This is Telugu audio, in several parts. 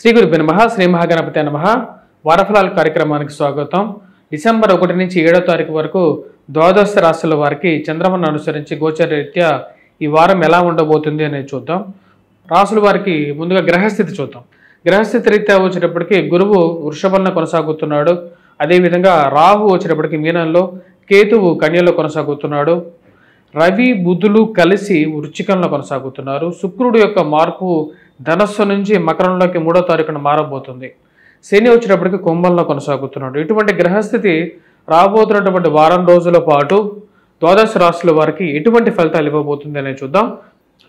శ్రీ గురుభ్యో నమః. శ్రీ మహాగణపతి నమః. వారఫలాల కార్యక్రమానికి స్వాగతం. డిసెంబర్ 1 నుంచి 7వ తారీఖు వరకు ద్వాదశ రాశుల వారికి చంద్రమను అనుసరించి గోచరరీత్యా ఈ వారం ఎలా ఉండబోతుంది అనేది చూద్దాం. రాశుల వారికి ముందుగా గ్రహస్థితి చూద్దాం. గ్రహస్థితి రీత్యా వచ్చేటప్పటికి గురువు వృషభంలో కొనసాగుతున్నాడు. అదేవిధంగా రాహు వచ్చేటప్పటికి మీనంలో, కేతువు కన్యలో కొనసాగుతున్నాడు. రవి బుధులు కలిసి వృశ్చికంలో కొనసాగుతున్నారు. శుక్రుడు యొక్క మార్పు ధనస్సు నుంచి మకరంలోకి 3వ తారీఖున మారబోతుంది. శని వచ్చేటప్పటికి కుంభంలో కొనసాగుతున్నాడు. ఇటువంటి గ్రహస్థితి రాబోతున్నటువంటి వారం రోజుల పాటు ద్వాదశ రాశుల వారికి ఎటువంటి ఫలితాలు ఇవ్వబోతుంది అనేది చూద్దాం.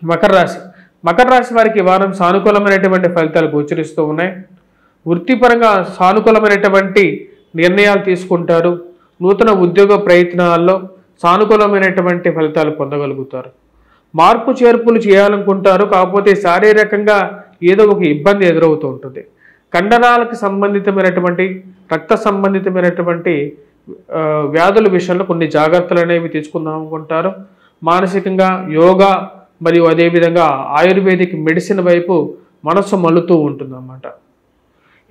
మకర రాశి వారికి ఈ వారం సానుకూలమైనటువంటి ఫలితాలు గోచరిస్తూ ఉన్నాయి. వృత్తిపరంగా సానుకూలమైనటువంటి నిర్ణయాలు తీసుకుంటారు. నూతన ఉద్యోగ ప్రయత్నాల్లో సానుకూలమైనటువంటి ఫలితాలు పొందగలుగుతారు. మార్పు చేర్పులు చేయాలనుకుంటారు, కాకపోతే శారీరకంగా ఏదో ఒక ఇబ్బంది ఎదురవుతూ ఉంటుంది. కండరాలకు సంబంధితమైనటువంటి రక్త సంబంధితమైనటువంటి వ్యాధుల విషయంలో కొన్ని జాగ్రత్తలు అనేవి తీసుకుందాం అనుకుంటారు. మానసికంగా యోగా మరియు అదేవిధంగా ఆయుర్వేదిక్ మెడిసిన్ వైపు మనస్సు మల్లుతూ ఉంటుందన్నమాట.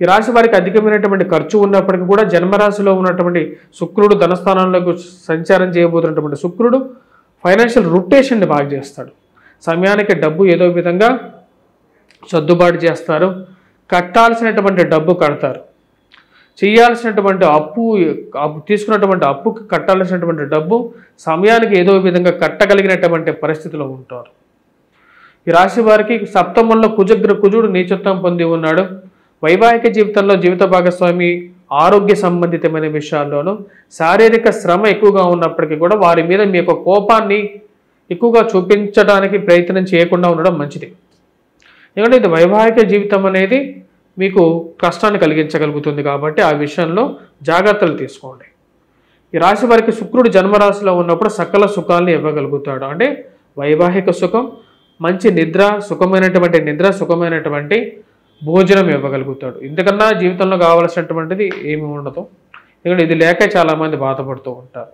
ఈ రాశి వారికి అధికమైనటువంటి ఖర్చు ఉన్నప్పటికీ కూడా జన్మరాశిలో ఉన్నటువంటి శుక్రుడు ధనస్థానంలోకి సంచారం చేయబోతున్నటువంటి శుక్రుడు ఫైనాన్షియల్ రొటేషన్ని బాగా చేస్తాడు. సమయానికి డబ్బు ఏదో విధంగా సర్దుబాటు చేస్తారు. కట్టాల్సినటువంటి డబ్బు కడతారు. చేయాల్సినటువంటి అప్పు తీసుకున్నటువంటి అప్పుకి కట్టాల్సినటువంటి డబ్బు సమయానికి ఏదో విధంగా కట్టగలిగినటువంటి పరిస్థితిలో ఉంటారు. ఈ రాశి వారికి సప్తమంలో కుజుడు నీచత్వం పొంది ఉన్నాడు. వైవాహిక జీవితంలో జీవిత భాగస్వామి ఆరోగ్య సంబంధితమైన విషయాల్లోనూ శారీరక శ్రమ ఎక్కువగా ఉన్నప్పటికీ కూడా వారి మీద మీ యొక్క కోపాన్ని ఎక్కువగా చూపించడానికి ప్రయత్నం చేయకుండా ఉండడం మంచిది. ఎందుకంటే ఇది వైవాహిక జీవితం అనేది మీకు కష్టాన్ని కలిగించగలుగుతుంది కాబట్టి ఆ విషయంలో జాగ్రత్తలు తీసుకోండి. ఈ రాశి వారికి శుక్రుడు జన్మరాశిలో ఉన్నప్పుడు సకల సుఖాలను ఇవ్వగలుగుతాడు. అంటే వైవాహిక సుఖం, మంచి నిద్ర, సుఖమైనటువంటి భోజనం ఇవ్వగలుగుతాడు. ఇంతకన్నా జీవితంలో కావలసినటువంటిది ఏమి ఉండదు. ఎందుకంటే ఇది లేక చాలామంది బాధపడుతూ ఉంటారు.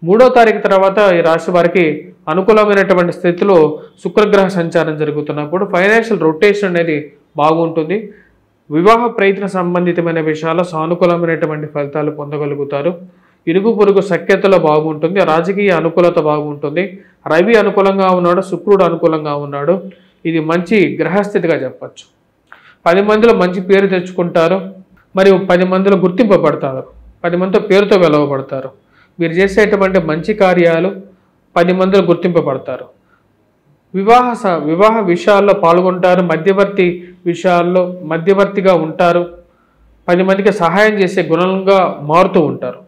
3వ తారీఖు తర్వాత ఈ రాశి వారికి అనుకూలమైనటువంటి స్థితిలో శుక్రగ్రహ సంచారం జరుగుతున్నప్పుడు ఫైనాన్షియల్ రొటేషన్ అనేది బాగుంటుంది. వివాహ ప్రయత్న సంబంధితమైన విషయాల్లో సానుకూలమైనటువంటి ఫలితాలు పొందగలుగుతారు. ఇరుగు పొరుగు సఖ్యతలో బాగుంటుంది. రాజకీయ అనుకూలత బాగుంటుంది. రవి అనుకూలంగా ఉన్నాడు, శుక్రుడు అనుకూలంగా ఉన్నాడు. ఇది మంచి గ్రహస్థితిగా చెప్పచ్చు. 10 మందిలో మంచి పేరు తెచ్చుకుంటారు. మరియు 10 మందిలో గుర్తింపబడతారు. 10 మందితో పేరుతో వెలవబడతారు. మీరు చేసేటువంటి మంచి కార్యాలు 10 మందిలో గుర్తింపబడతారు. వివాహ విషయాల్లో పాల్గొంటారు. మధ్యవర్తి విషయాల్లో మధ్యవర్తిగా ఉంటారు. 10 మందికి సహాయం చేసే గుణంగా మారుతూ ఉంటారు.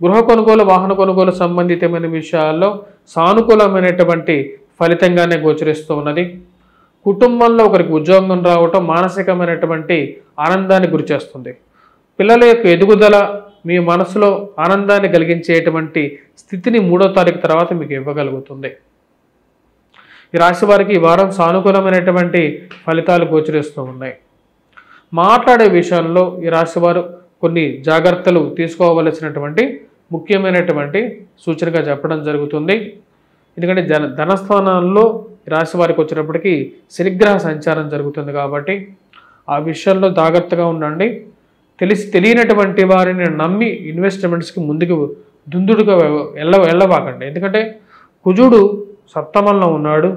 గృహ కొనుగోలు, వాహన కొనుగోలు సంబంధితమైన విషయాల్లో సానుకూలమైనటువంటి ఫలితంగానే గోచరిస్తూ ఉన్నది. కుటుంబంలో ఒకరికి ఉద్యోగం రావటం మానసికమైనటువంటి ఆనందాన్ని గురిచేస్తుంది. పిల్లల యొక్క ఎదుగుదల మీ మనసులో ఆనందాన్ని కలిగించేటువంటి స్థితిని 3వ తారీఖు తర్వాత మీకు ఇవ్వగలుగుతుంది. ఈ రాశి వారికి ఈ వారం సానుకూలమైనటువంటి ఫలితాలు గోచరిస్తూ ఉన్నాయి. మాట్లాడే విషయంలో ఈ రాశి వారు కొన్ని జాగ్రత్తలు తీసుకోవలసినటువంటి ముఖ్యమైనటువంటి సూచనగా చెప్పడం జరుగుతుంది. ఎందుకంటే ధనస్థానాల్లో రాశి వారికి వచ్చినప్పటికీ శనిగ్రహ సంచారం జరుగుతుంది కాబట్టి ఆ విషయంలో జాగ్రత్తగా ఉండండి. తెలియనటువంటి వారిని నమ్మి ఇన్వెస్ట్మెంట్స్కి ముందుకు దుందుడుగా వెళ్ళవాకండి. ఎందుకంటే కుజుడు సప్తమంలో ఉన్నాడు.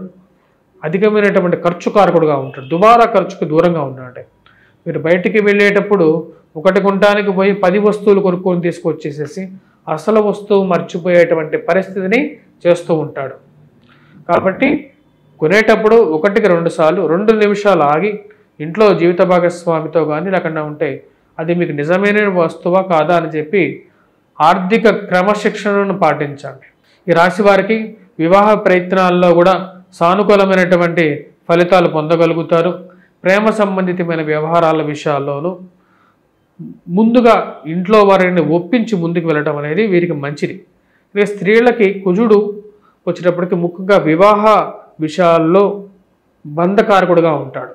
అధికమైనటువంటి ఖర్చు కారకుడుగా ఉంటాడు. దుబారా ఖర్చుకు దూరంగా ఉన్నాడు. మీరు బయటికి వెళ్ళేటప్పుడు ఒకటి కొనడానికి పోయి 10 వస్తువులు కొనుక్కొని తీసుకొచ్చేసేసి అసలు వస్తువు మర్చిపోయేటువంటి పరిస్థితిని చేస్తూ ఉంటాడు. కాబట్టి కొనేటప్పుడు 1కి 2 సార్లు 2 నిమిషాలు ఆగి ఇంట్లో జీవిత భాగస్వామితో కానీ లేకుండా ఉంటే అది మీకు నిజమైన వస్తువా కాదా అని చెప్పి ఆర్థిక క్రమశిక్షణను పాటించండి. ఈ రాశి వారికి వివాహ ప్రయత్నాల్లో కూడా సానుకూలమైనటువంటి ఫలితాలు పొందగలుగుతారు. ప్రేమ సంబంధితమైన వ్యవహారాల విషయాల్లోనూ ముందుగా ఇంట్లో వారిని ఒప్పించి ముందుకు వెళ్ళడం అనేది వీరికి మంచిది. స్త్రీలకి కుజుడు వచ్చేటప్పటికి ముఖ్యంగా వివాహ విషయాల్లో బంధకారకుడుగా ఉంటాడు.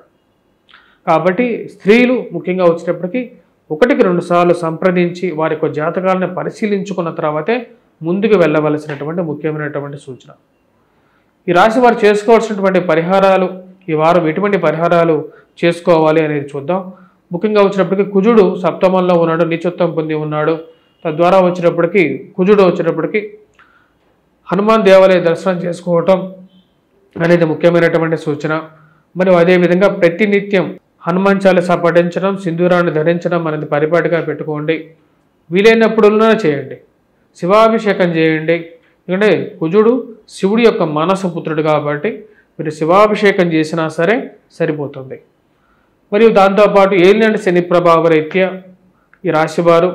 కాబట్టి స్త్రీలు ముఖ్యంగా వచ్చేటప్పటికి 1కి 2 సార్లు సంప్రదించి వారి యొక్క జాతకాలను పరిశీలించుకున్న తర్వాతే ముందుకు వెళ్ళవలసినటువంటి ముఖ్యమైనటువంటి సూచన. ఈ రాశి వారు చేసుకోవాల్సినటువంటి పరిహారాలు ఈ వారం ఎటువంటి పరిహారాలు చేసుకోవాలి అనేది చూద్దాం. ముఖ్యంగా వచ్చినప్పటికీ కుజుడు సప్తమంలో ఉన్నాడు, నీచత్వం పొంది ఉన్నాడు. తద్వారా వచ్చేటప్పటికి హనుమాన్ దేవాలయ దర్శనం చేసుకోవటం అనేది ముఖ్యమైనటువంటి సూచన. మరియు అదేవిధంగా ప్రతినిత్యం హనుమాన్ చాలీస పఠించడం, సింధూరాన్ని ధరించడం అనేది పరిపాటిగా పెట్టుకోండి. వీలైనప్పుడున్నా చేయండి. శివాభిషేకం చేయండి. ఎందుకంటే కుజుడు శివుడి యొక్క మానస పుత్రుడు కాబట్టి మీరు శివాభిషేకం చేసినా సరే సరిపోతుంది. మరియు దాంతోపాటు ఏలినాటి శని ప్రభావ రీత్యా ఈ రాశివారు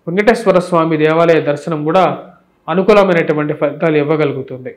వెంకటేశ్వర స్వామి దేవాలయ దర్శనం కూడా అనుకూలమైనటువంటి ఫలితాలు ఇవ్వగలుగుతుంది.